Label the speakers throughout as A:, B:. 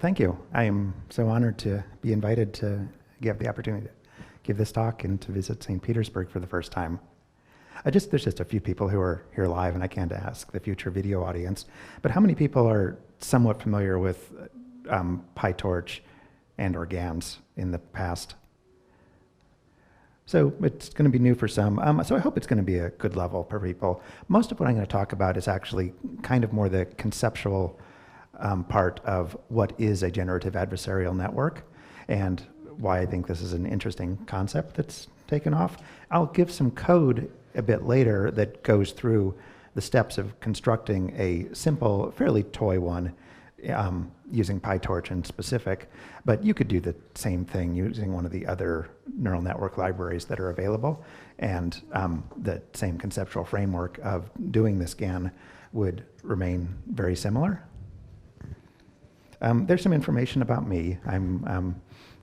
A: thank you. I am so honored to be invited to give the opportunity to give this talk and to visit St. Petersburg for the first time. There's just a few people who are here live, and I can't ask the future video audience, but how many people are somewhat familiar with PyTorch and or GANs in the past? So it's going to be new for some, so I hope it's going to be a good level for people. Most of what I'm going to talk about is actually kind of more the conceptual part of what is a generative adversarial network and why I think this is an interesting concept that's taken off. I'll give some code a bit later that goes through the steps of constructing a simple, fairly toy one using PyTorch in specific, but you could do the same thing using one of the other neural network libraries that are available, and the same conceptual framework of doing this GAN would remain very similar. There's some information about me. I'm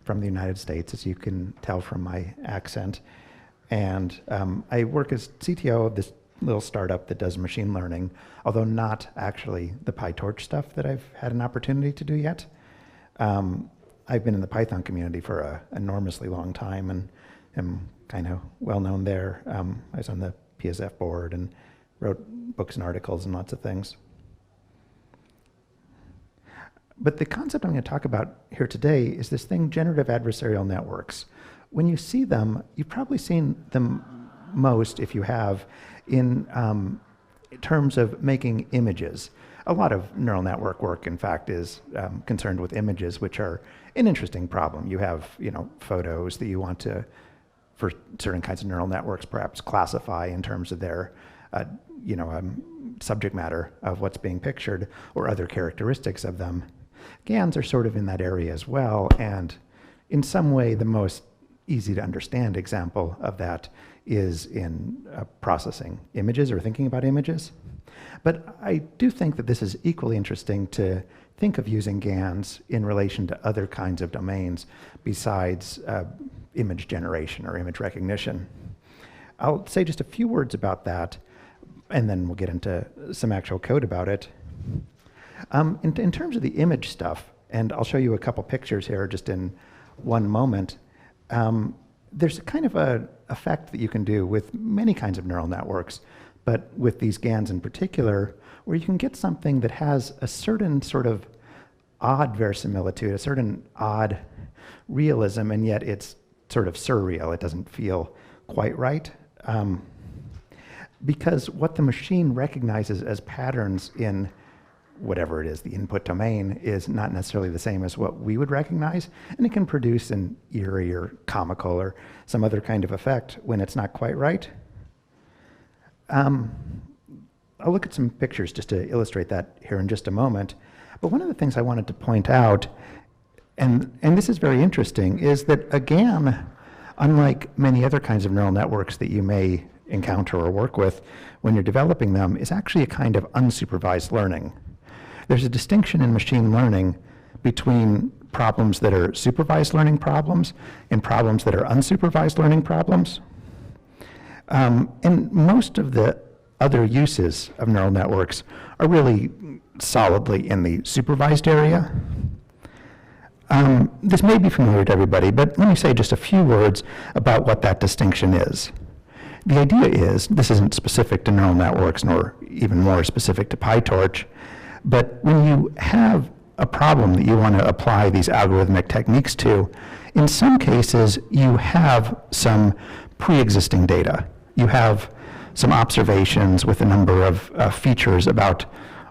A: from the United States, as you can tell from my accent, and I work as CTO of this little startup that does machine learning, although not actually the PyTorch stuff that I've had an opportunity to do yet. I've been in the Python community for an enormously long time and am kind of well known there. I was on the PSF board and wrote books and articles and lots of things. But the concept I'm going to talk about here today is this thing, generative adversarial networks. When you see them, you've probably seen them most, if you have, in terms of making images. A lot of neural network work, in fact, is concerned with images, which are an interesting problem. You have, photos that you want to, for certain kinds of neural networks, perhaps classify in terms of their, subject matter of what's being pictured or other characteristics of them. GANs are sort of in that area as well, and in some way the most easy to understand example of that is in processing images or thinking about images. But I do think that this is equally interesting to think of using GANs in relation to other kinds of domains besides image generation or image recognition. I'll say just a few words about that, and then we'll get into some actual code about it. In terms of the image stuff, and I'll show you a couple pictures here just in one moment, there's a kind of a effect that you can do with many kinds of neural networks, but with these GANs in particular, where you can get something that has a certain sort of odd verisimilitude, a certain odd realism, and yet it's sort of surreal. It doesn't feel quite right. Because what the machine recognizes as patterns in whatever it is, the input domain, is not necessarily the same as what we would recognize, and it can produce an eerie or comical or some other kind of effect when it's not quite right. I'll look at some pictures just to illustrate that here in just a moment, but one of the things I wanted to point out, and this is very interesting, is that a GAN, unlike many other kinds of neural networks that you may encounter or work with when you're developing them, is actually a kind of unsupervised learning. There's a distinction in machine learning between problems that are supervised learning problems and problems that are unsupervised learning problems. And most of the other uses of neural networks are really solidly in the supervised area. This may be familiar to everybody, but let me say just a few words about what that distinction is. The idea is, this isn't specific to neural networks, nor even more specific to PyTorch, but when you have a problem that you want to apply these algorithmic techniques to, in some cases you have some pre-existing data. You have some observations with a number of features about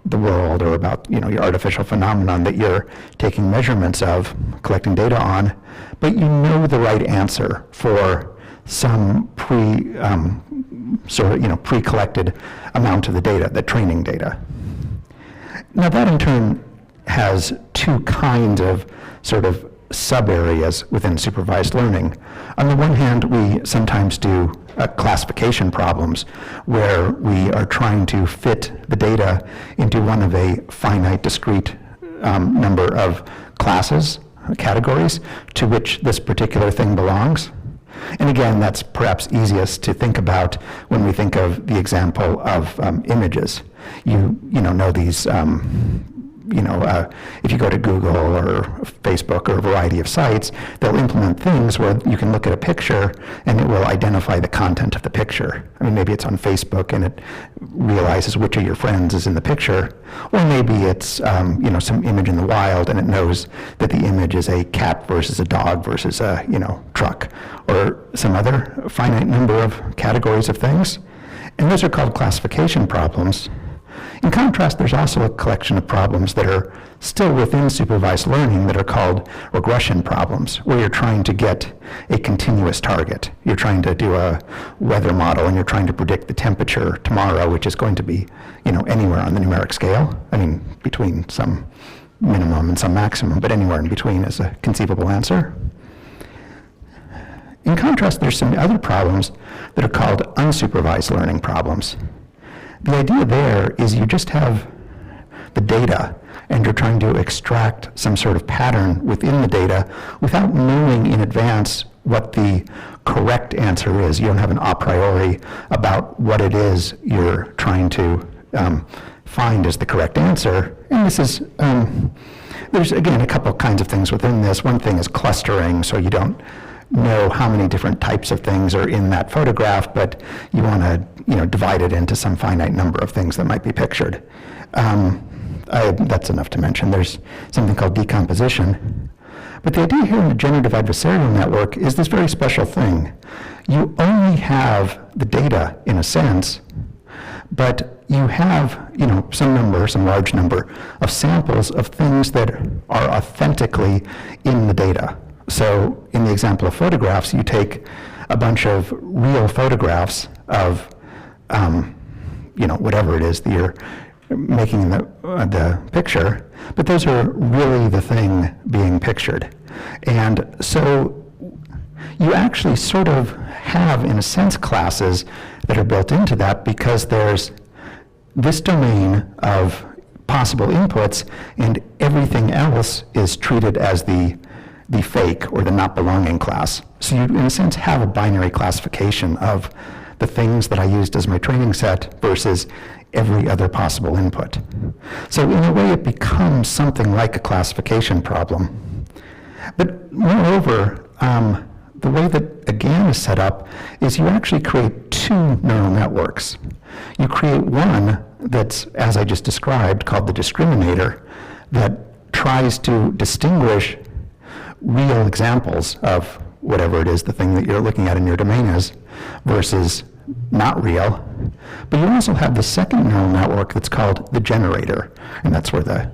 A: the world or about your artificial phenomenon that you're taking measurements of, collecting data on, but you know the right answer for some pre-collected amount of the data, the training data. Now that in turn has two kinds of sort of sub-areas within supervised learning. On the one hand, we sometimes do classification problems where we are trying to fit the data into one of a finite discrete number of classes, categories, to which this particular thing belongs. And again, that's perhaps easiest to think about when we think of the example of images. You know these if you go to Google or Facebook or a variety of sites, they'll implement things where you can look at a picture and it will identify the content of the picture. I mean, maybe it's on Facebook and it realizes which of your friends is in the picture, or maybe it's some image in the wild and it knows that the image is a cat versus a dog versus a truck, or some other finite number of categories of things. And those are called classification problems. In contrast, there's also a collection of problems that are still within supervised learning that are called regression problems, where you're trying to get a continuous target. You're trying to do a weather model and you're trying to predict the temperature tomorrow, which is going to be, anywhere on the numeric scale. I mean, between some minimum and some maximum, but anywhere in between is a conceivable answer. In contrast, there's some other problems that are called unsupervised learning problems. The idea there is you just have the data and you're trying to extract some sort of pattern within the data without knowing in advance what the correct answer is. You don't have an a priori about what it is you're trying to find as the correct answer. And this is, there's again a couple kinds of things within this. One thing is clustering, so you don't know how many different types of things are in that photograph, but you want to divide it into some finite number of things that might be pictured. That's enough to mention. There's something called decomposition. But the idea here in the generative adversarial network is this very special thing. You only have the data in a sense, but you have some large number of samples of things that are authentically in the data. So in the example of photographs, you take a bunch of real photographs of, whatever it is that you're making the picture, but those are really the thing being pictured. And so you actually sort of have, in a sense, classes that are built into that because there's this domain of possible inputs and everything else is treated as the fake or the not belonging class. So you, in a sense, have a binary classification of the things that I used as my training set versus every other possible input. So in a way, it becomes something like a classification problem. But moreover, the way that a GAN is set up is you actually create two neural networks. You create one that's, as I just described, called the discriminator, that tries to distinguish real examples of whatever it is the thing that you're looking at in your domain is versus not real. But you also have the second neural network that's called the generator, and that's where the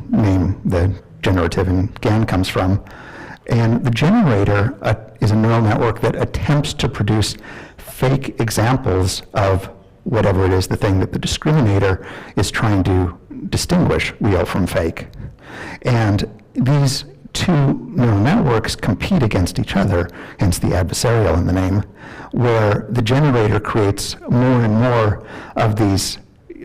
A: name, the generative and GAN comes from. And the generator is a neural network that attempts to produce fake examples of whatever it is the thing that the discriminator is trying to distinguish real from fake. And these two neural networks compete against each other, hence the adversarial in the name, where the generator creates more and more of these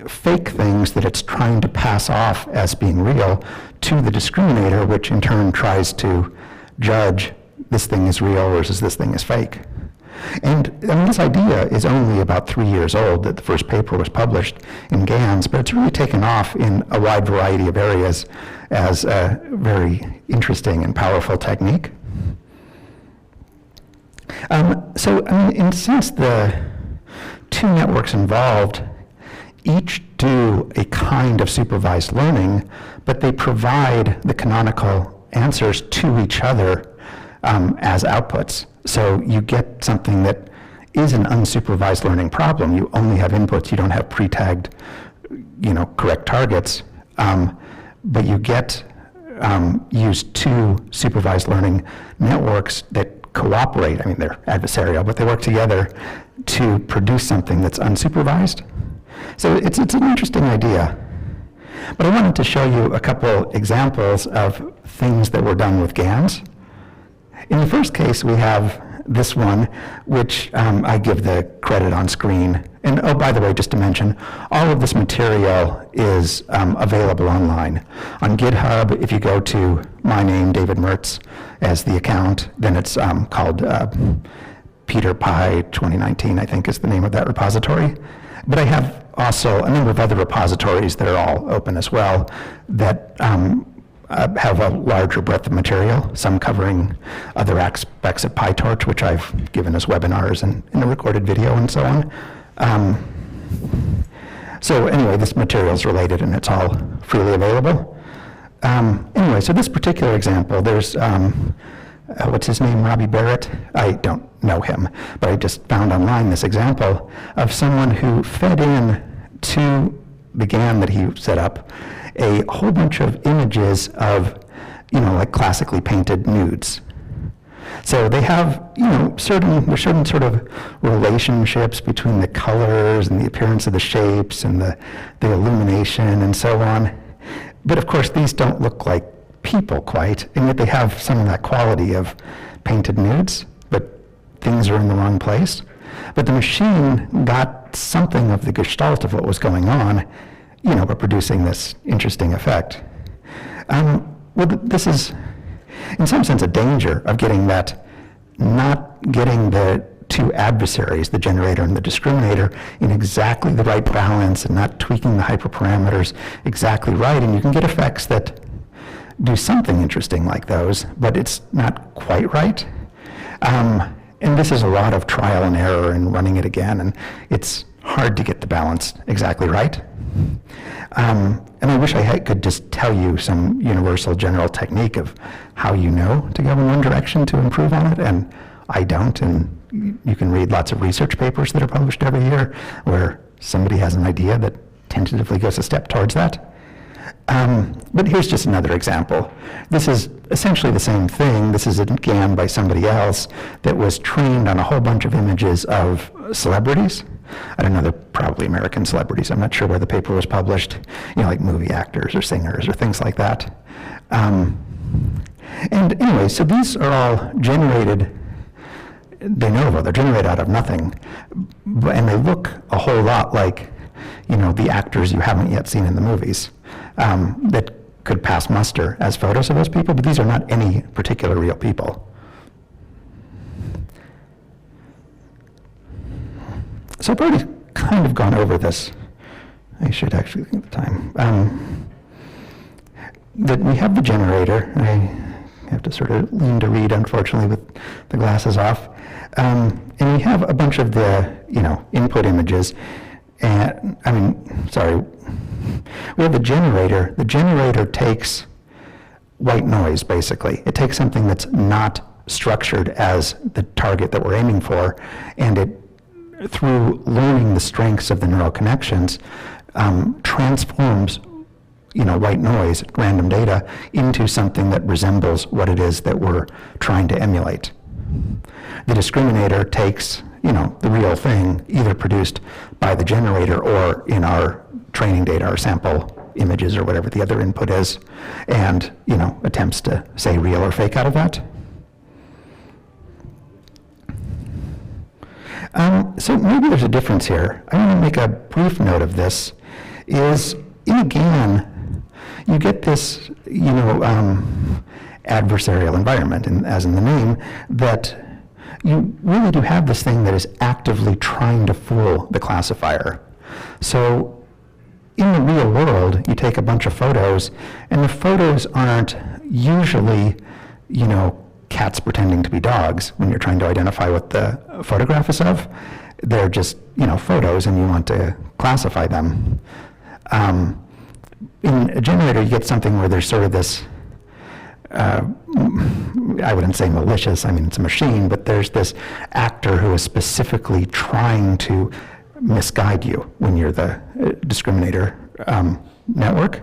A: fake things that it's trying to pass off as being real to the discriminator, which in turn tries to judge this thing is real versus this thing is fake. And this idea is only about 3 years old, that the first paper was published in GANs, but it's really taken off in a wide variety of areas as a very interesting and powerful technique. In a sense, the two networks involved each do a kind of supervised learning, but they provide the canonical answers to each other as outputs. So you get something that is an unsupervised learning problem. You only have inputs. You don't have pre-tagged, correct targets. But you get use two supervised learning networks that cooperate. I mean, they're adversarial, but they work together to produce something that's unsupervised. So it's an interesting idea. But I wanted to show you a couple examples of things that were done with GANs. In the first case, we have this one, which I give the credit on screen. And oh, by the way, just to mention, all of this material is available online. On GitHub, if you go to my name, David Mertz, as the account, then it's called PiterPy 2019, I think is the name of that repository. But I have also a number of other repositories that are all open as well that have a larger breadth of material, some covering other aspects of PyTorch, which I've given as webinars and in a recorded video and so on. So anyway, this material is related and it's all freely available. Anyway, so this particular example, there's, what's his name, Robbie Barrett? I don't know him, but I just found online this example of someone who fed in to the GAN that he set up a whole bunch of images of, like classically painted nudes. So they have, there's certain sort of relationships between the colors and the appearance of the shapes and the illumination and so on. But of course, these don't look like people quite, and yet they have some of that quality of painted nudes, but things are in the wrong place. But the machine got something of the gestalt of what was going on, by producing this interesting effect. Well, this is, in some sense, a danger of getting that, not getting the two adversaries, the generator and the discriminator, in exactly the right balance and not tweaking the hyperparameters exactly right. And you can get effects that do something interesting like those, but it's not quite right. And this is a lot of trial and error and running it again, and it's hard to get the balance exactly right. And I wish I could just tell you some universal general technique of how to go in one direction to improve on it, and I don't. And you can read lots of research papers that are published every year where somebody has an idea that tentatively goes a step towards that. But here's just another example. This is essentially the same thing. This is a GAN by somebody else that was trained on a whole bunch of images of celebrities. I don't know, they're probably American celebrities. I'm not sure where the paper was published, like movie actors or singers or things like that. And anyway, so these are all generated de novo. They're generated out of nothing. And they look a whole lot like, the actors you haven't yet seen in the movies that could pass muster as photos of those people, but these are not any particular real people. So I've already kind of gone over this. I should actually think of the time. That we have the generator. I have to sort of lean to read, unfortunately, with the glasses off. And we have a bunch of the, input images. And, we have the generator. The generator takes white noise, basically. It takes something that's not structured as the target that we're aiming for, and it, through learning the strengths of the neural connections, transforms white noise, random data, into something that resembles what it is that we're trying to emulate. The discriminator takes the real thing, either produced by the generator or in our training data, our sample images or whatever the other input is, and attempts to say real or fake out of that. So maybe there's a difference here. I want to make a brief note of this, is in a GAN, you get this, adversarial environment, and as in the name, that you really do have this thing that is actively trying to fool the classifier. So in the real world, you take a bunch of photos, and the photos aren't usually, cats pretending to be dogs when you're trying to identify what the photograph is of. They're just, photos, and you want to classify them. In a generator, you get something where there's sort of this, I wouldn't say malicious, it's a machine, but there's this actor who is specifically trying to misguide you when you're the discriminator network.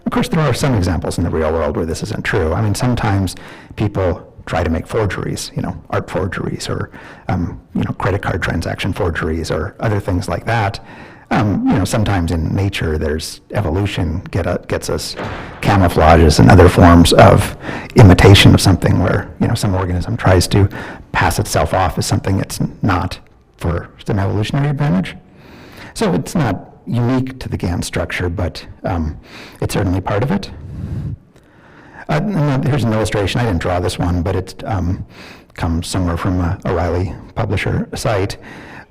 A: Of course, there are some examples in the real world where this isn't true. Sometimes people try to make forgeries, art forgeries or, credit card transaction forgeries or other things like that. Sometimes in nature, there's evolution gets us camouflages and other forms of imitation of something where, some organism tries to pass itself off as something it's not for some evolutionary advantage. So it's not unique to the GAN structure, but it's certainly part of it. And here's an illustration. I didn't draw this one, but it comes somewhere from a O'Reilly publisher site.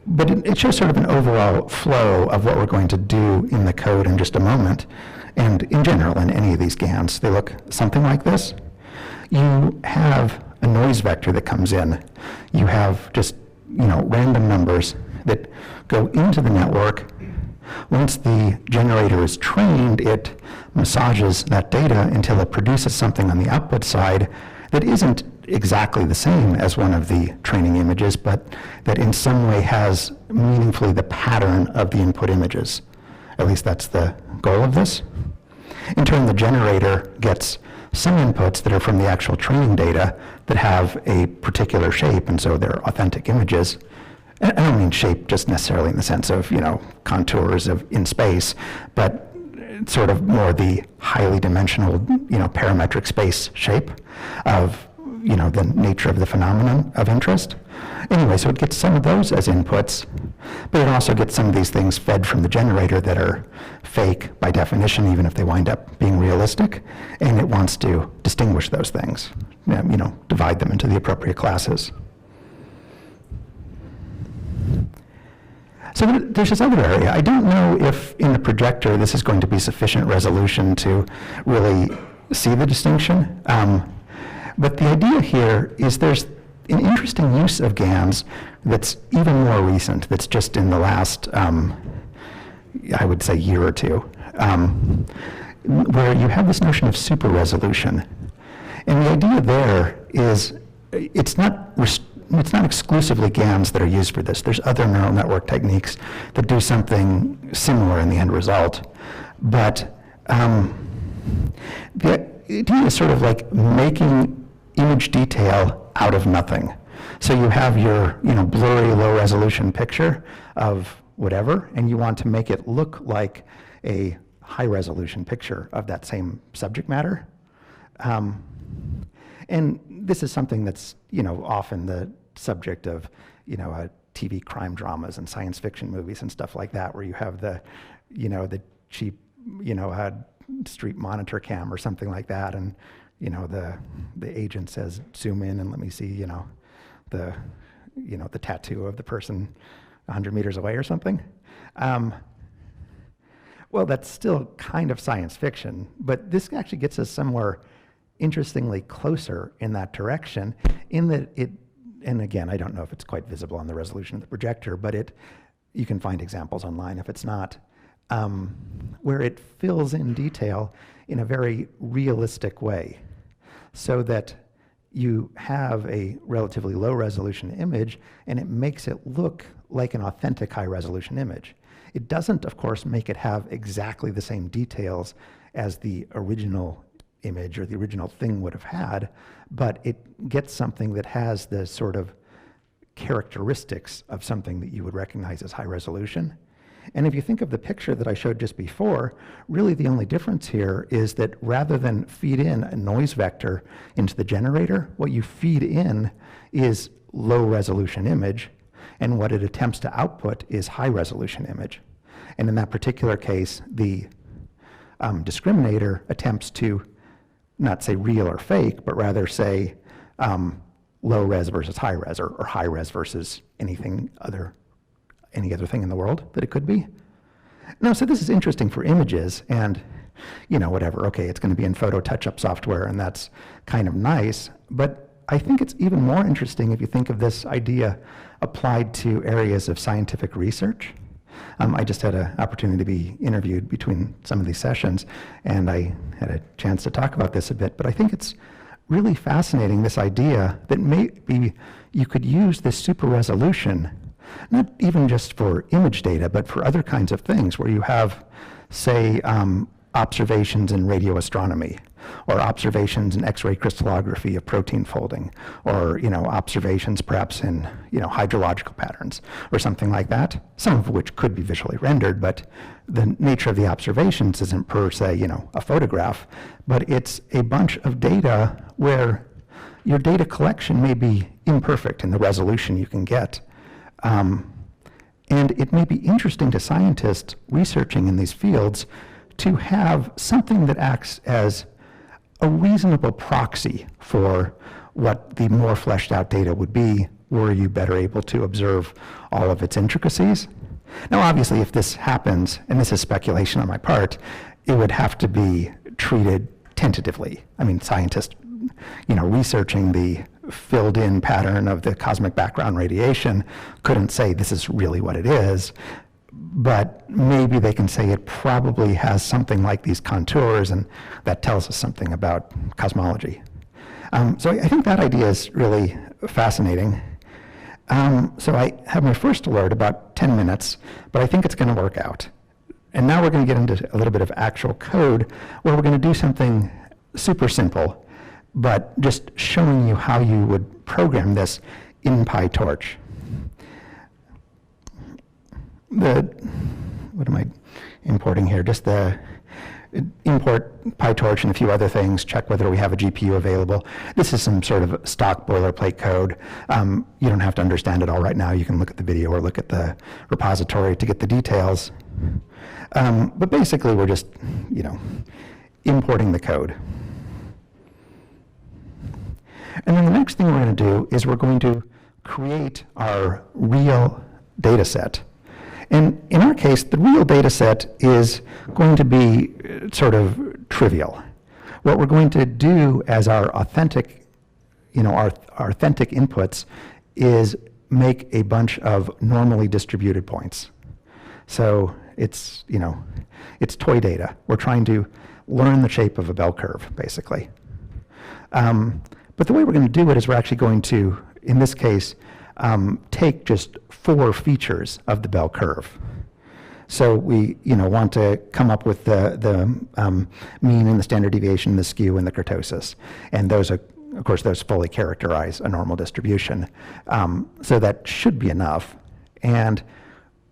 A: but it shows sort of an overall flow of what we're going to do in the code in just a moment. And in general, in any of these GANs, they look something like this. You have a noise vector that comes in. You have just, random numbers that go into the network. Once the generator is trained, it massages that data until it produces something on the output side that isn't exactly the same as one of the training images, but that in some way has meaningfully the pattern of the input images. At least that's the goal of this. In turn, the generator gets some inputs that are from the actual training data that have a particular shape, and so they're authentic images. And I don't mean shape just necessarily in the sense of, contours in space, but sort of more the highly dimensional, parametric space shape of, the nature of the phenomenon of interest. Anyway, so it gets some of those as inputs, but it also gets some of these things fed from the generator that are fake by definition, even if they wind up being realistic, and it wants to distinguish those things, divide them into the appropriate classes. So there's this other area. I don't know if in the projector this is going to be sufficient resolution to really see the distinction. But the idea here is there's an interesting use of GANs that's even more recent, that's just in the last, I would say, year or two, where you have this notion of super resolution. And the idea there is it's not exclusively GANs that are used for this. There's other neural network techniques that do something similar in the end result. But the idea is sort of like making image detail out of nothing. So you have your blurry, low-resolution picture of whatever, and you want to make it look like a high-resolution picture of that same subject matter. And this is something that's often the subject of TV crime dramas and science fiction movies and stuff like that, where you have the the cheap street monitor cam or something like that, and the agent says zoom in and let me see the tattoo of the person 100 meters away or something. Well, that's still kind of science fiction, but this actually gets us somewhere interestingly closer in that direction, in that and again, I don't know if it's quite visible on the resolution of the projector, but you can find examples online if it's not, where it fills in detail in a very realistic way, so that you have a relatively low resolution image and it makes it look like an authentic high resolution image. It doesn't, of course, make it have exactly the same details as the original image or the original thing would have had, but it gets something that has the sort of characteristics of something that you would recognize as high resolution. And if you think of the picture that I showed just before, really the only difference here is that rather than feed in a noise vector into the generator, what you feed in is low resolution image, and what it attempts to output is high resolution image. And in that particular case, the discriminator attempts to not say real or fake, but rather say low res versus high res, or high res versus any other thing in the world that it could be. No, so this is interesting for images, and whatever, okay, it's going to be in photo touch-up software, and that's kind of nice, but I think it's even more interesting if you think of this idea applied to areas of scientific research. I just had an opportunity to be interviewed between some of these sessions, and I had a chance to talk about this a bit, but I think it's really fascinating, this idea that maybe you could use this super resolution, not even just for image data, but for other kinds of things, where you have, say, observations in radio astronomy, or observations in X-ray crystallography of protein folding, or observations perhaps in hydrological patterns, or something like that, some of which could be visually rendered, but the nature of the observations isn't per se a photograph, but it's a bunch of data where your data collection may be imperfect in the resolution you can get. And it may be interesting to scientists researching in these fields to have something that acts as a reasonable proxy for what the more fleshed out data would be were you better able to observe all of its intricacies? Now, obviously, if this happens, and this is speculation on my part, it would have to be treated tentatively. I mean, scientists, researching the filled-in pattern of the cosmic background radiation couldn't say this is really what it is, but maybe they can say it probably has something like these contours, and that tells us something about cosmology. So I think that idea is really fascinating. So I have my first alert about 10 minutes, but I think it's going to work out. And now we're going to get into a little bit of actual code where we're going to do something super simple, but just showing you how you would program this in PyTorch. What am I importing here? Just the import PyTorch and a few other things, check whether we have a GPU available. This is some sort of stock boilerplate code. You don't have to understand it all right now. You can look at the video or look at the repository to get the details. But basically, we're just, importing the code. And then the next thing we're going to do is we're going to create our real data set. And in our case, the real data set is going to be sort of trivial. What we're going to do as our authentic, our authentic inputs is make a bunch of normally distributed points. So it's, it's toy data. We're trying to learn the shape of a bell curve, basically. But the way we're going to do it is we're actually going to, in this case, take just 4 features of the bell curve. So we, want to come up with the mean and the standard deviation, the skew, and the kurtosis. And those are, of course, those fully characterize a normal distribution. So that should be enough. And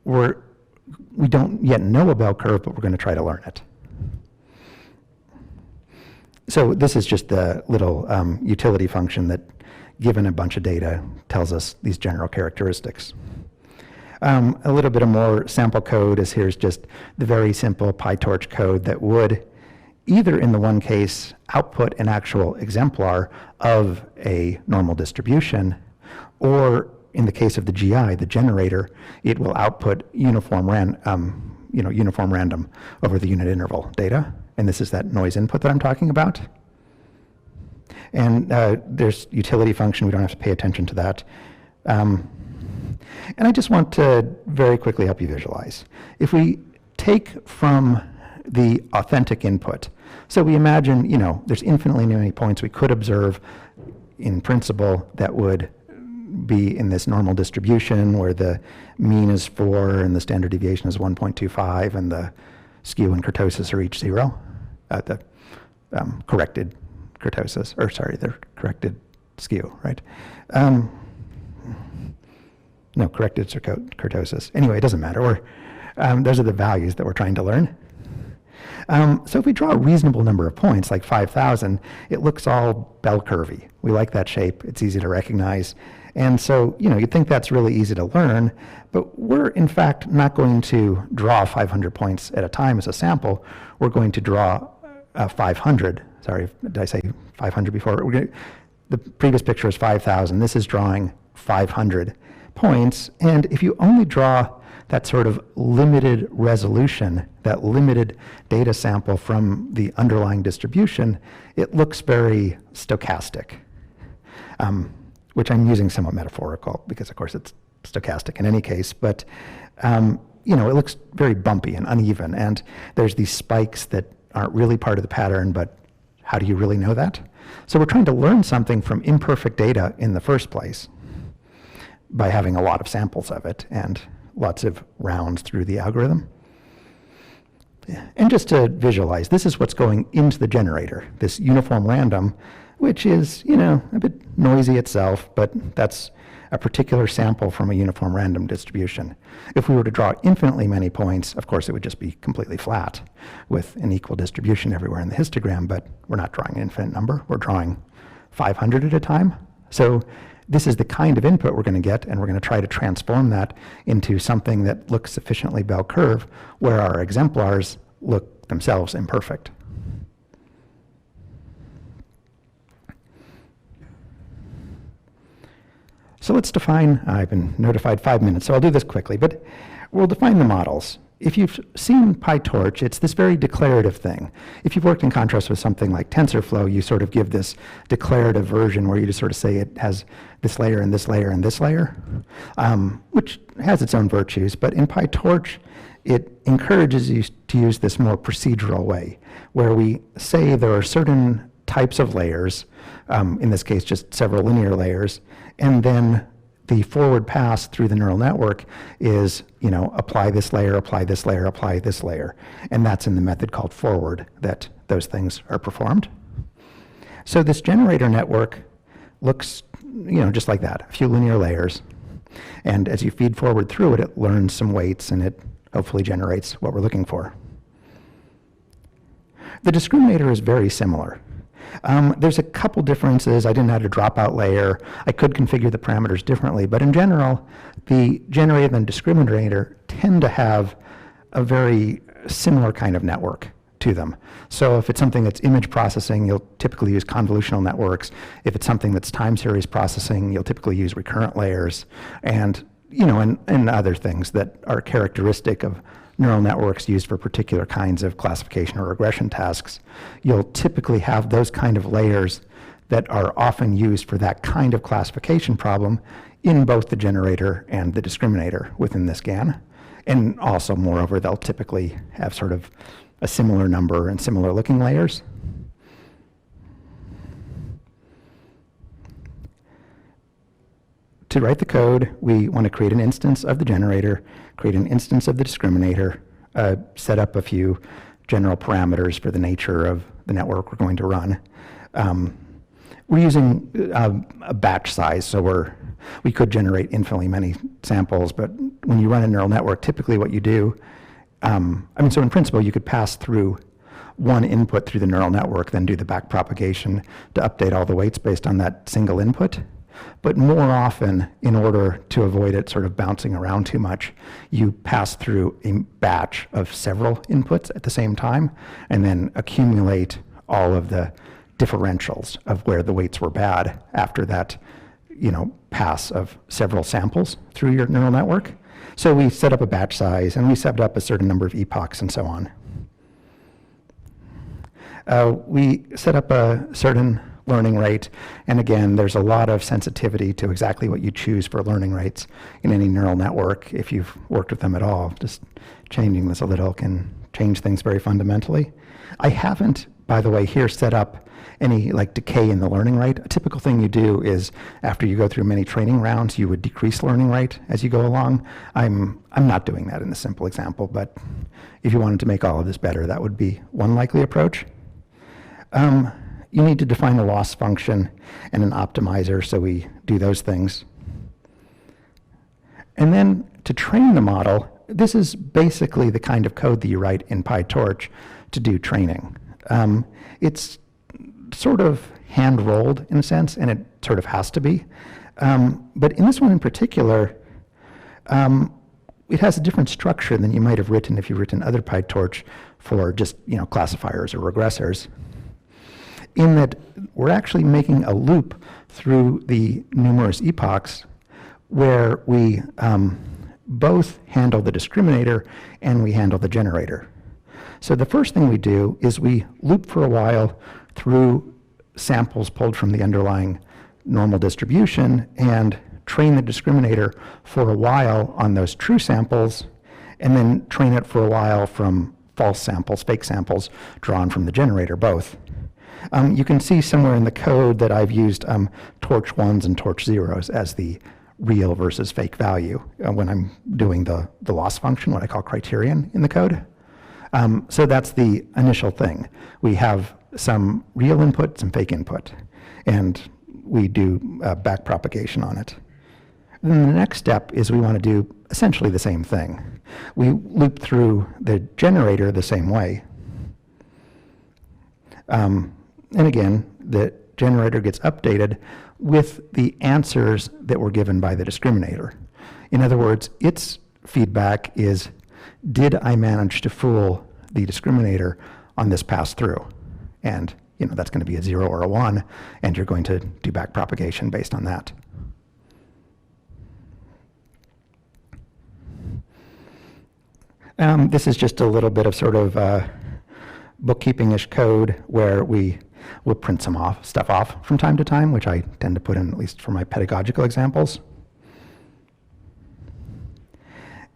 A: we don't yet know a bell curve, but we're going to try to learn it. So this is just the little utility function that, given a bunch of data, tells us these general characteristics. A little bit of more sample code is here's just the very simple PyTorch code that would, either in the one case, output an actual exemplar of a normal distribution, or in the case of the GI, the generator, it will output uniform random over the unit interval data. And this is that noise input that I'm talking about. And there's utility function. We don't have to pay attention to that. And I just want to very quickly help you visualize. If we take from the authentic input, so we imagine, there's infinitely many points we could observe in principle that would be in this normal distribution where the mean is 4 and the standard deviation is 1.25 and the skew and kurtosis are each 0. The corrected kurtosis, or sorry, the corrected skew, right? No, corrected kurtosis. Anyway, it doesn't matter. Those are the values that we're trying to learn. So if we draw a reasonable number of points, like 5,000, it looks all bell curvy. We like that shape. It's easy to recognize. And so, you'd think that's really easy to learn, but we're in fact not going to draw 500 points at a time as a sample. We're going to draw 500. Sorry, did I say 500 before? The previous picture is 5,000. This is drawing 500 points. And if you only draw that sort of limited resolution, that limited data sample from the underlying distribution, it looks very stochastic, which I'm using somewhat metaphorical because, of course, it's stochastic in any case. But, it looks very bumpy and uneven. And there's these spikes that aren't really part of the pattern, but how do you really know that? So we're trying to learn something from imperfect data in the first place by having a lot of samples of it and lots of rounds through the algorithm. And just to visualize, this is what's going into the generator, this uniform random, which is, a bit noisy itself, but that's a particular sample from a uniform random distribution. If we were to draw infinitely many points, of course, it would just be completely flat with an equal distribution everywhere in the histogram, but we're not drawing an infinite number. We're drawing 500 at a time. So this is the kind of input we're going to get, and we're going to try to transform that into something that looks sufficiently bell curve, where our exemplars look themselves imperfect. So let's define, I've been notified 5 minutes, so I'll do this quickly, but we'll define the models. If you've seen PyTorch, it's this very declarative thing. If you've worked in contrast with something like TensorFlow, you sort of give this declarative version where you just sort of say it has this layer and this layer and this layer, which has its own virtues. But in PyTorch, it encourages you to use this more procedural way, where we say there are certain types of layers, in this case just several linear layers, and then the forward pass through the neural network is, apply this layer, apply this layer, apply this layer. And that's in the method called forward that those things are performed. So this generator network looks, just like that, a few linear layers. And as you feed forward through it, it learns some weights and it hopefully generates what we're looking for. The discriminator is very similar. There's a couple differences. I didn't add a dropout layer. I could configure the parameters differently, but in general, the generative and discriminator tend to have a very similar kind of network to them. So if it's something that's image processing, you'll typically use convolutional networks. If it's something that's time series processing, you'll typically use recurrent layers, and other things that are characteristic of neural networks used for particular kinds of classification or regression tasks. You'll typically have those kind of layers that are often used for that kind of classification problem in both the generator and the discriminator within this GAN. And also, moreover, they'll typically have sort of a similar number and similar looking layers. To write the code, we want to create an instance of the generator, create an instance of the discriminator, set up a few general parameters for the nature of the network we're going to run. We're using a batch size, so we could generate infinitely many samples, but when you run a neural network, typically what you do, so in principle, you could pass through one input through the neural network, then do the back propagation to update all the weights based on that single input. But more often, in order to avoid it sort of bouncing around too much, you pass through a batch of several inputs at the same time and then accumulate all of the differentials of where the weights were bad after that, pass of several samples through your neural network. So we set up a batch size and we set up a certain number of epochs and so on. We set up a certain learning rate, and again, there's a lot of sensitivity to exactly what you choose for learning rates in any neural network. If you've worked with them at all, just changing this a little can change things very fundamentally. I haven't, by the way, here set up any decay in the learning rate. A typical thing you do is after you go through many training rounds, you would decrease learning rate as you go along. I'm not doing that in the simple example, but if you wanted to make all of this better, that would be one likely approach. You need to define a loss function and an optimizer, so we do those things. And then to train the model, this is basically the kind of code that you write in PyTorch to do training. It's sort of hand-rolled in a sense, and it sort of has to be. But in this one in particular, it has a different structure than you might have written if you've written other PyTorch for just classifiers or regressors, in that we're actually making a loop through the numerous epochs where we both handle the discriminator and we handle the generator. So the first thing we do is we loop for a while through samples pulled from the underlying normal distribution and train the discriminator for a while on those true samples, and then train it for a while from false samples, fake samples, drawn from the generator, both. You can see somewhere in the code that I've used torch 1s and torch 0s as the real versus fake value when I'm doing the loss function, what I call criterion in the code. So that's the initial thing. We have some real input, some fake input, and we do back propagation on it. Then the next step is we want to do essentially the same thing. We loop through the generator the same way. And again, the generator gets updated with the answers that were given by the discriminator. In other words, its feedback is, did I manage to fool the discriminator on this pass through? And that's going to be a 0 or a 1, and you're going to do back propagation based on that. This is just a little bit of sort of bookkeeping-ish code where we will print some stuff off from time to time, which I tend to put in, at least for my pedagogical examples.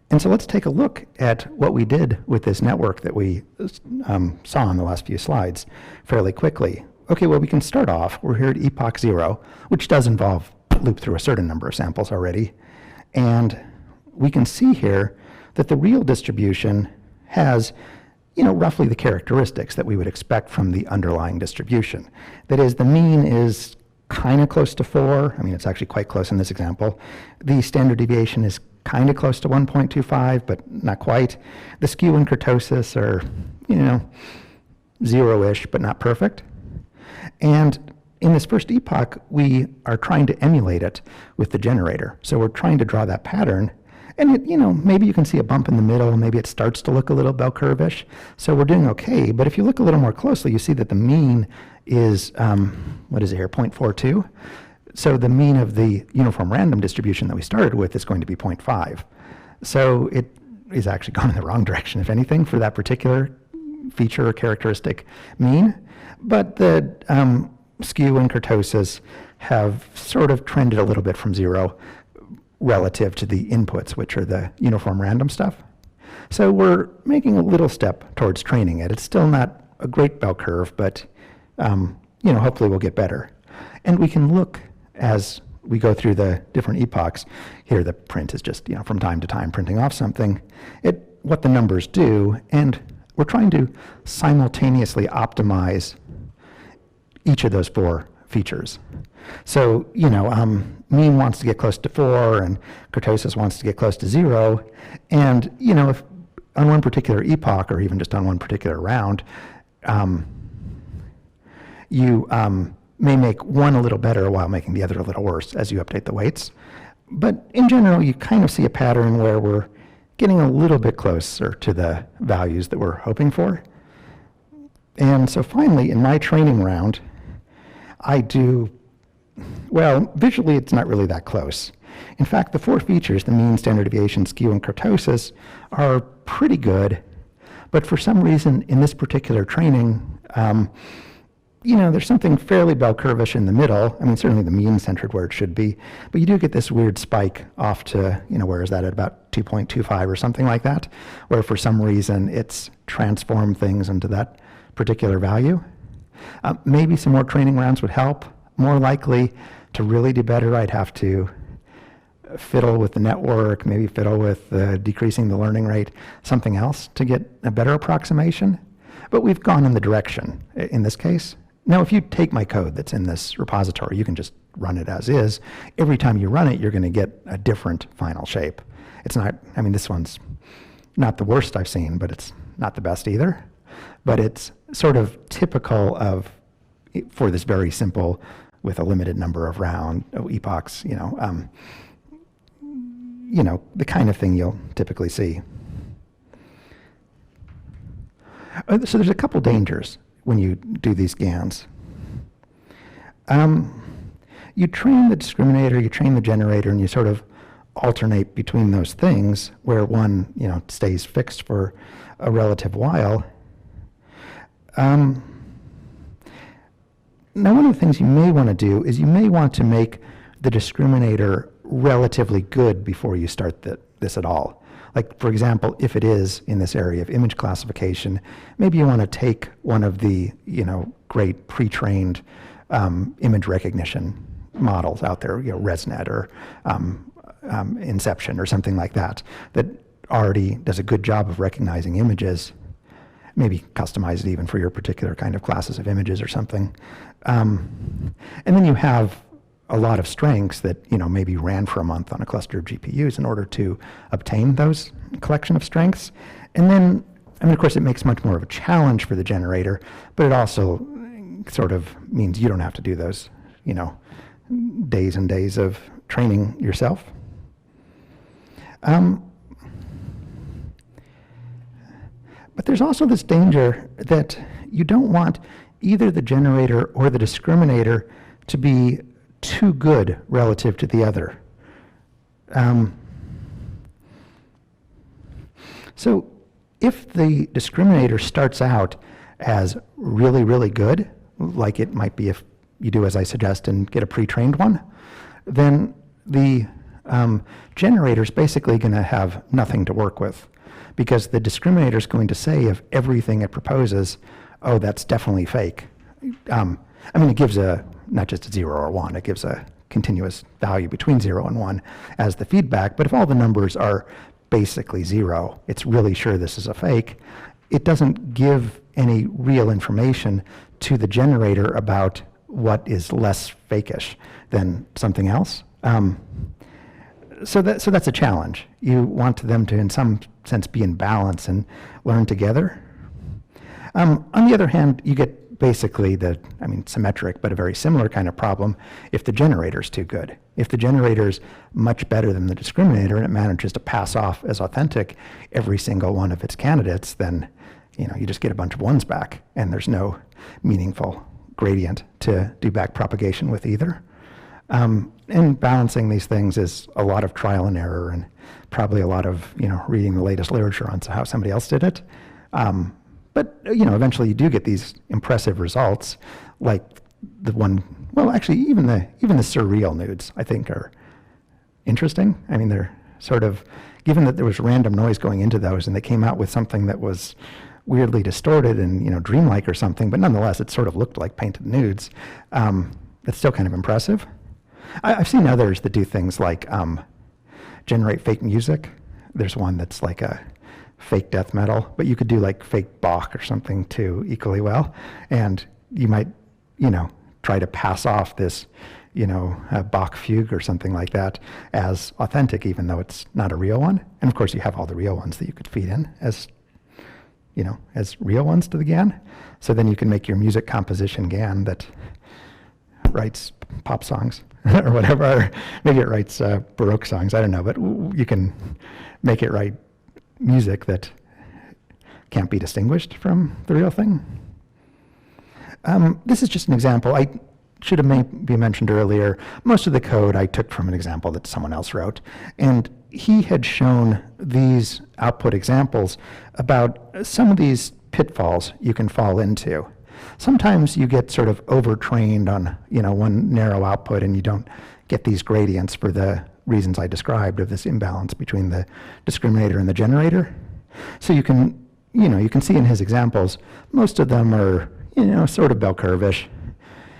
A: And so let's take a look at what we did with this network that we saw in the last few slides fairly quickly. Okay, well, we can start off. We're here at epoch 0, which does involve loop through a certain number of samples already. And we can see here that the real distribution has, roughly the characteristics that we would expect from the underlying distribution. That is, the mean is kind of close to 4. I mean, it's actually quite close in this example. The standard deviation is kind of close to 1.25, but not quite. The skew and kurtosis are, zero-ish, but not perfect. And in this first epoch, we are trying to emulate it with the generator. So we're trying to draw that pattern. And maybe you can see a bump in the middle, maybe it starts to look a little bell curve-ish. So we're doing okay, but if you look a little more closely, you see that the mean is, what is it here, 0.42? So the mean of the uniform random distribution that we started with is going to be 0.5. So it is actually gone in the wrong direction, if anything, for that particular feature or characteristic mean. But the skew and kurtosis have sort of trended a little bit from 0 relative to the inputs, which are the uniform random stuff. So we're making a little step towards training it. It's still not a great bell curve, but hopefully we'll get better. And we can look as we go through the different epochs. Here the print is just from time to time printing off something, what the numbers do, and we're trying to simultaneously optimize each of those 4 features. So, mean wants to get close to 4 and kurtosis wants to get close to 0. And, if on one particular epoch or even just on one particular round, you may make one a little better while making the other a little worse as you update the weights. But in general, you kind of see a pattern where we're getting a little bit closer to the values that we're hoping for. And so finally, in my training round, I do, well, visually it's not really that close. In fact, the 4 features, the mean, standard deviation, skew, and kurtosis, are pretty good. But for some reason, in this particular training, there's something fairly bell curve-ish in the middle. I mean, certainly the mean centered where it should be, but you do get this weird spike off to, where is that, at about 2.25 or something like that, where for some reason it's transformed things into that particular value. Maybe some more training rounds would help. More likely, to really do better, I'd have to fiddle with the network, maybe fiddle with decreasing the learning rate, something else to get a better approximation. But we've gone in the direction in this case. Now, if you take my code that's in this repository, you can just run it as is. Every time you run it, you're going to get a different final shape. It's not, I mean, this one's not the worst I've seen, but it's not the best either. But it's sort of typical of, for this very simple, with a limited number of epochs, the kind of thing you'll typically see. So there's a couple dangers when you do these GANs. You train the discriminator, you train the generator, and you sort of alternate between those things where one, stays fixed for a relative while. Now, one of the things you may want to do is you may want to make the discriminator relatively good before you start this at all. Like, for example, if it is in this area of image classification, maybe you want to take one of the, great pre-trained image recognition models out there, ResNet or Inception or something like that, that already does a good job of recognizing images. Maybe customize it even for your particular kind of classes of images or something. And then you have a lot of strengths that maybe ran for a month on a cluster of GPUs in order to obtain those collection of strengths. And then, of course, it makes much more of a challenge for the generator, but it also sort of means you don't have to do those, days and days of training yourself. But there's also this danger that you don't want either the generator or the discriminator to be too good relative to the other. So if the discriminator starts out as really, really good, like it might be if you do as I suggest and get a pre-trained one, then the generator is basically going to have nothing to work with, because the discriminator is going to say of everything it proposes, oh, that's definitely fake. I mean, it gives not just a 0 or 1, it gives a continuous value between 0 and 1 as the feedback, but if all the numbers are basically 0, it's really sure this is a fake, it doesn't give any real information to the generator about what is less fakish than something else. So that's a challenge. You want them to, in some sense, be in balance and learn together. On the other hand, you get basically symmetric, but a very similar kind of problem if the generator's too good. If the generator's much better than the discriminator and it manages to pass off as authentic every single one of its candidates, then you just get a bunch of 1s back, and there's no meaningful gradient to do back propagation with either. And balancing these things is a lot of trial and error, and probably a lot of reading the latest literature on how somebody else did it. But eventually you do get these impressive results, like the one. Well, actually, even the surreal nudes, I think, are interesting. I mean, they're sort of, given that there was random noise going into those, and they came out with something that was weirdly distorted and dreamlike or something, but nonetheless, it sort of looked like painted nudes. It's still kind of impressive. I've seen others that do things like generate fake music. There's one that's like a fake death metal, but you could do like fake Bach or something too equally well, and you might try to pass off this a Bach fugue or something like that as authentic, even though it's not a real one. And of course you have all the real ones that you could feed in as as real ones to the GAN. So then you can make your music composition GAN that writes pop songs or whatever, or maybe it writes Baroque songs, I don't know, but you can make it write music that can't be distinguished from the real thing. This is just an example. I should have maybe mentioned earlier, most of the code I took from an example that someone else wrote, and he had shown these output examples about some of these pitfalls you can fall into. Sometimes you get sort of overtrained on one narrow output, and you don't get these gradients for the reasons I described of this imbalance between the discriminator and the generator. So you can see in his examples, most of them are sort of bell curve-ish.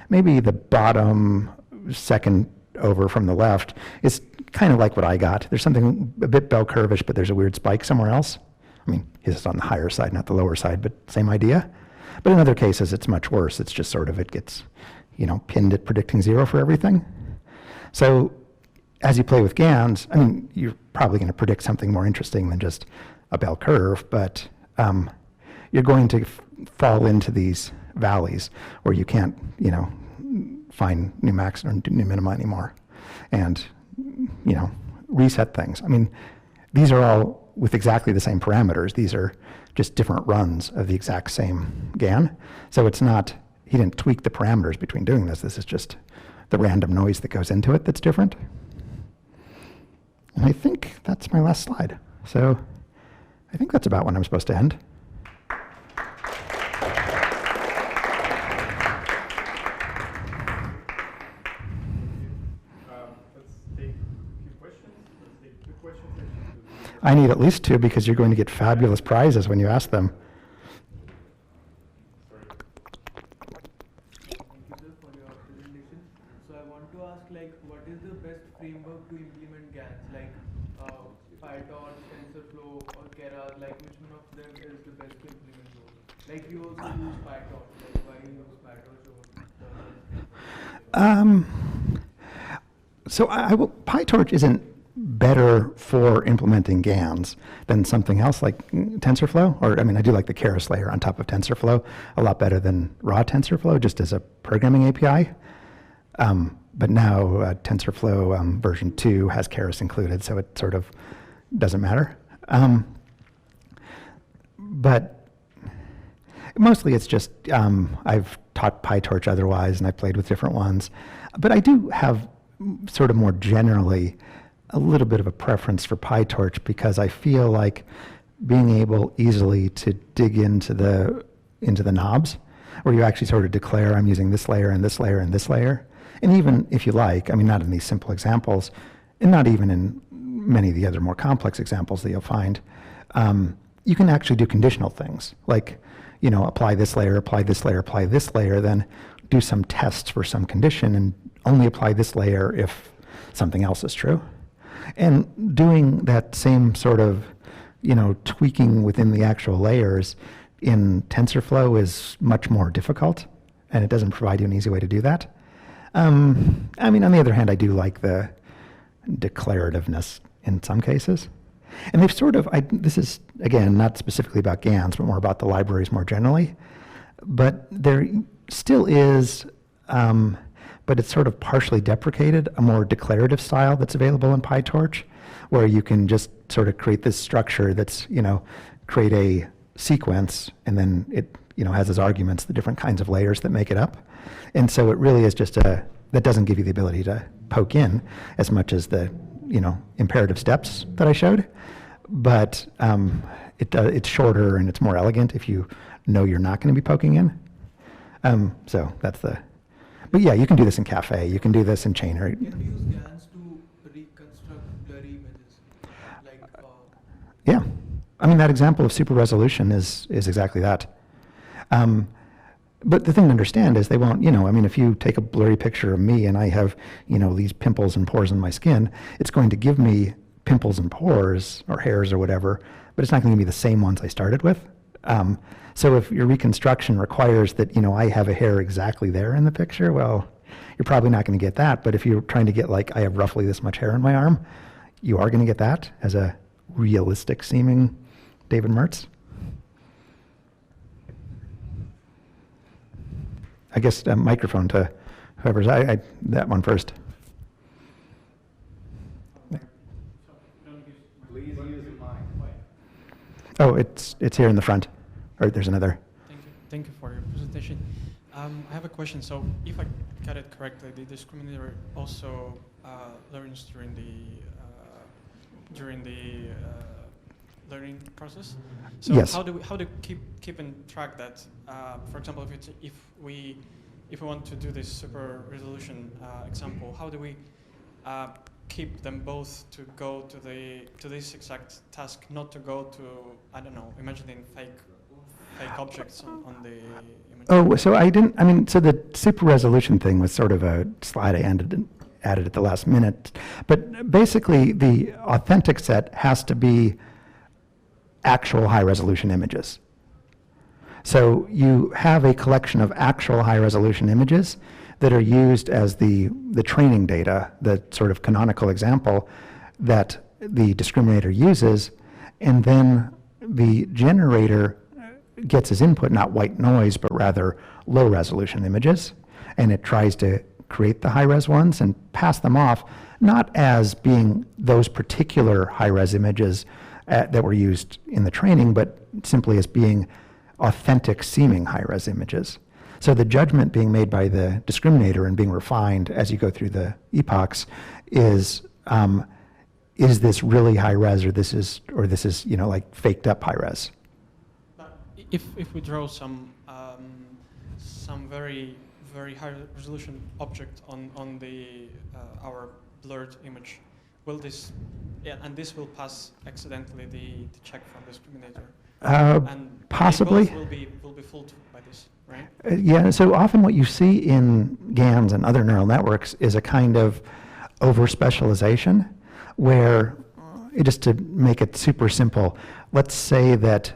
A: Maybe the bottom second over from the left is kind of like what I got. There's something a bit bell curve-ish, but there's a weird spike somewhere else. I mean, his is on the higher side, not the lower side, but same idea. But in other cases, it's much worse. It's just sort of, it gets, pinned at predicting 0 for everything. So as you play with GANs, I mean, you're probably going to predict something more interesting than just a bell curve, but you're going to fall into these valleys where you can't, find new max or new minima anymore, and reset things. I mean, these are all with exactly the same parameters. These are just different runs of the exact same GAN. So it's not, he didn't tweak the parameters between doing this. This is just the random noise that goes into it that's different. And I think that's my last slide. So I think that's about when I'm supposed to end. I need at least 2 because you're going to get fabulous prizes when you ask them.
B: Thank you, sir, for your presentation. So I want to ask, what is the best framework to implement GANs, like PyTorch, TensorFlow, or Keras? Which one of them is the best to implement those? You also use PyTorch. Why you use PyTorch?
A: So PyTorch isn't better for implementing GANs than something else like TensorFlow, or I do like the Keras layer on top of TensorFlow a lot better than raw TensorFlow just as a programming API. But now TensorFlow version 2 has Keras included, so it sort of doesn't matter. But mostly it's just, I've taught PyTorch otherwise, and I played with different ones. But I do have sort of more generally a little bit of a preference for PyTorch because I feel like being able easily to dig into the knobs, where you actually sort of declare, I'm using this layer and this layer and this layer. And even if you like, I mean, not in these simple examples, and not even in many of the other more complex examples that you'll find, you can actually do conditional things, like, apply this layer, apply this layer, apply this layer, then do some tests for some condition and only apply this layer if something else is true. And doing that same sort of, tweaking within the actual layers in TensorFlow is much more difficult, and it doesn't provide you an easy way to do that. I mean, on the other hand, I do like the declarativeness in some cases. And they've sort of, this is, again, not specifically about GANs, but more about the libraries more generally. But there still is, but it's sort of partially deprecated, a more declarative style that's available in PyTorch, where you can just sort of create this structure that's, create a sequence, and then it, has as arguments the different kinds of layers that make it up. And so it really is just that doesn't give you the ability to poke in as much as the, imperative steps that I showed. But it's shorter and it's more elegant if you know you're not going to be poking in. So that's but yeah, you can do this in Cafe, you can do this in Chainer.
B: Can we use GANs to reconstruct blurry images? Like,
A: yeah, I mean, that example of super resolution is exactly that. But the thing to understand is they won't, I mean, if you take a blurry picture of me and I have, these pimples and pores in my skin, it's going to give me pimples and pores or hairs or whatever, but it's not going to give me the same ones I started with. So if your reconstruction requires that, I have a hair exactly there in the picture, well, you're probably not going to get that. But if you're trying to get like, I have roughly this much hair in my arm, you are going to get that as a realistic seeming David Mertz. I guess a microphone to whoever's, that one first.
C: Please use the mic.
A: Oh, it's here in the front. Or there's another.
D: Thank you for your presentation. I have a question. So if I got it correctly, the discriminator also learns during the learning process. So
A: yes.
D: How do we keep in track that? For example, if we want to do this super resolution example, how do we keep them both to go to this exact task, not to go to, I don't know, imagining fake objects on the image?
A: Oh, so so the super resolution thing was sort of a slide I added at the last minute. But basically, the authentic set has to be actual high resolution images. So you have a collection of actual high resolution images that are used as the training data, the sort of canonical example that the discriminator uses, and then the generator gets as input not white noise, but rather low resolution images, and it tries to create the high res ones and pass them off, not as being those particular high res images that were used in the training, but simply as being authentic seeming high res images. So the judgment being made by the discriminator and being refined as you go through the epochs is this really high res, or this is like faked up high res?
D: If we draw some very high resolution object on the our blurred image, will this and this will pass accidentally the check from the discriminator? And
A: possibly.
D: Both will be fooled by this, right?
A: Yeah. So often what you see in GANs and other neural networks is a kind of over specialization, where just to make it super simple, let's say that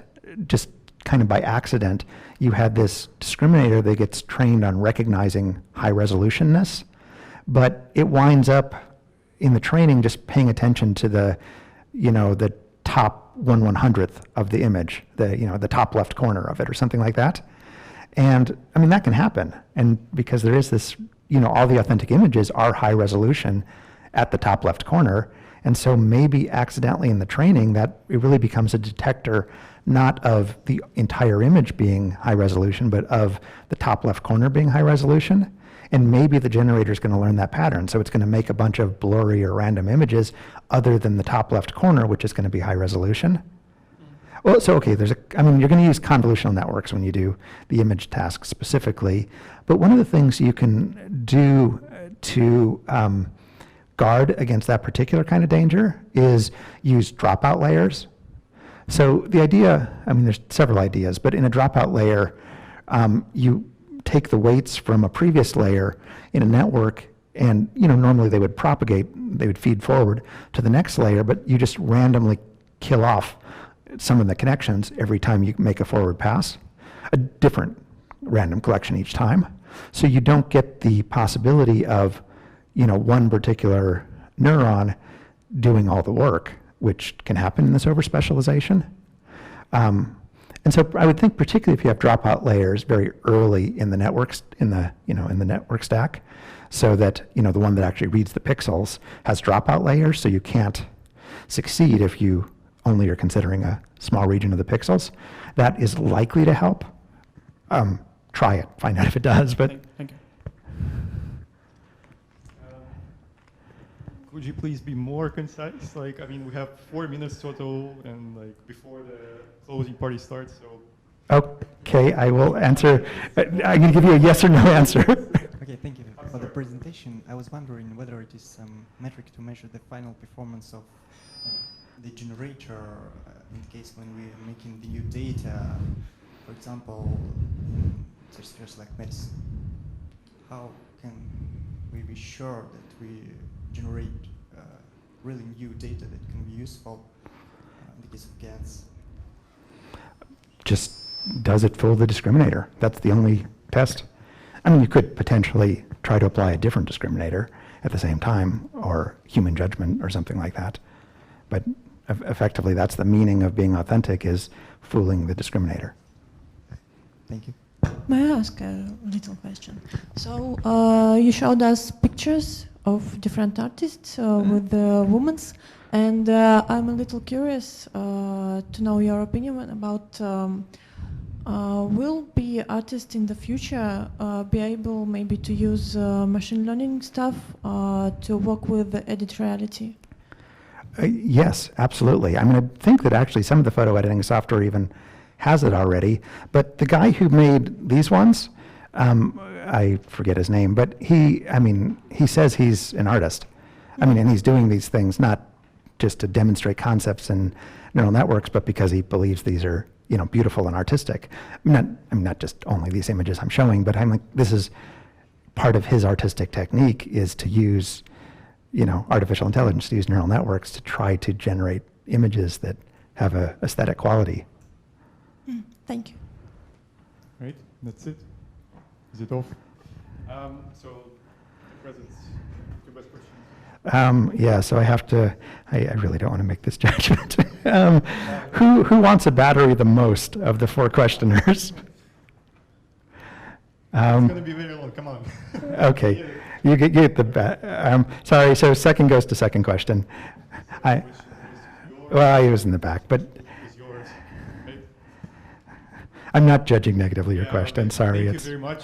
A: just kind of by accident, you had this discriminator that gets trained on recognizing high resolutionness, but it winds up in the training just paying attention to the top 1/100th of the image, the top left corner of it or something like that. And I mean, that can happen. And because there is this, all the authentic images are high resolution at the top left corner. And so maybe accidentally in the training that it really becomes a detector not of the entire image being high resolution, but of the top left corner being high resolution. And maybe the generator is going to learn that pattern. So it's going to make a bunch of blurry or random images other than the top left corner, which is going to be high resolution. Well, so okay, I mean, you're going to use convolutional networks when you do the image task specifically, but one of the things you can do to guard against that particular kind of danger is use dropout layers. So the idea, I mean, there's several ideas, but in a dropout layer, you take the weights from a previous layer in a network, and normally they would propagate, they would feed forward to the next layer, but you just randomly kill off some of the connections every time you make a forward pass, a different random collection each time. So you don't get the possibility of one particular neuron doing all the work, which can happen in this overspecialization. And so I would think, particularly if you have dropout layers very early in the networks, in the network stack, so that the one that actually reads the pixels has dropout layers, so you can't succeed if you only are considering a small region of the pixels. That is likely to help. Try it, find out if it does. But
D: thank you.
E: Could you please be more concise? Like, I mean, we have 4 minutes total, and like before the closing party starts, so.
A: Okay, I will answer. I'm going to give you a yes or no answer.
F: Okay, thank you for the presentation. I was wondering whether it is some metric to measure the final performance of the generator in case when we are making the new data, for example, in such spheres like medicine. How can we be sure that we generate really new data that can be useful in the case of GANs?
A: Just does it fool the discriminator? That's the only test. I mean, you could potentially try to apply a different discriminator at the same time, or human judgment or something like that. But effectively, that's the meaning of being authentic, is fooling the discriminator.
F: Thank you.
G: May I ask a little question? So you showed us pictures of different artists with the women's, and I'm a little curious to know your opinion about will be artists in the future be able maybe to use machine learning stuff to work with the editoriality?
A: Yes, absolutely. I mean, I think that actually some of the photo editing software even has it already, but the guy who made these ones, I forget his name, but he says he's an artist. I mean, and he's doing these things not just to demonstrate concepts in neural networks, but because he believes these are, beautiful and artistic. I'm not just only these images I'm showing, but I'm like, this is part of his artistic technique, is to use, artificial intelligence, to use neural networks to try to generate images that have a aesthetic quality.
G: Thank you.
E: Right, that's it. Is it off? So, presents, 2 best questions.
A: Yeah, so I have to, I really don't want to make this judgment. Who wants a battery the most of the 4 questioners?
E: It's going to be very long, come on.
A: Okay, you get the, sorry, so second goes to second question. Well, I was in the back, but
E: It's yours. Right?
A: I'm not judging negatively your question,
E: Okay.
A: sorry.
E: Thank you very much.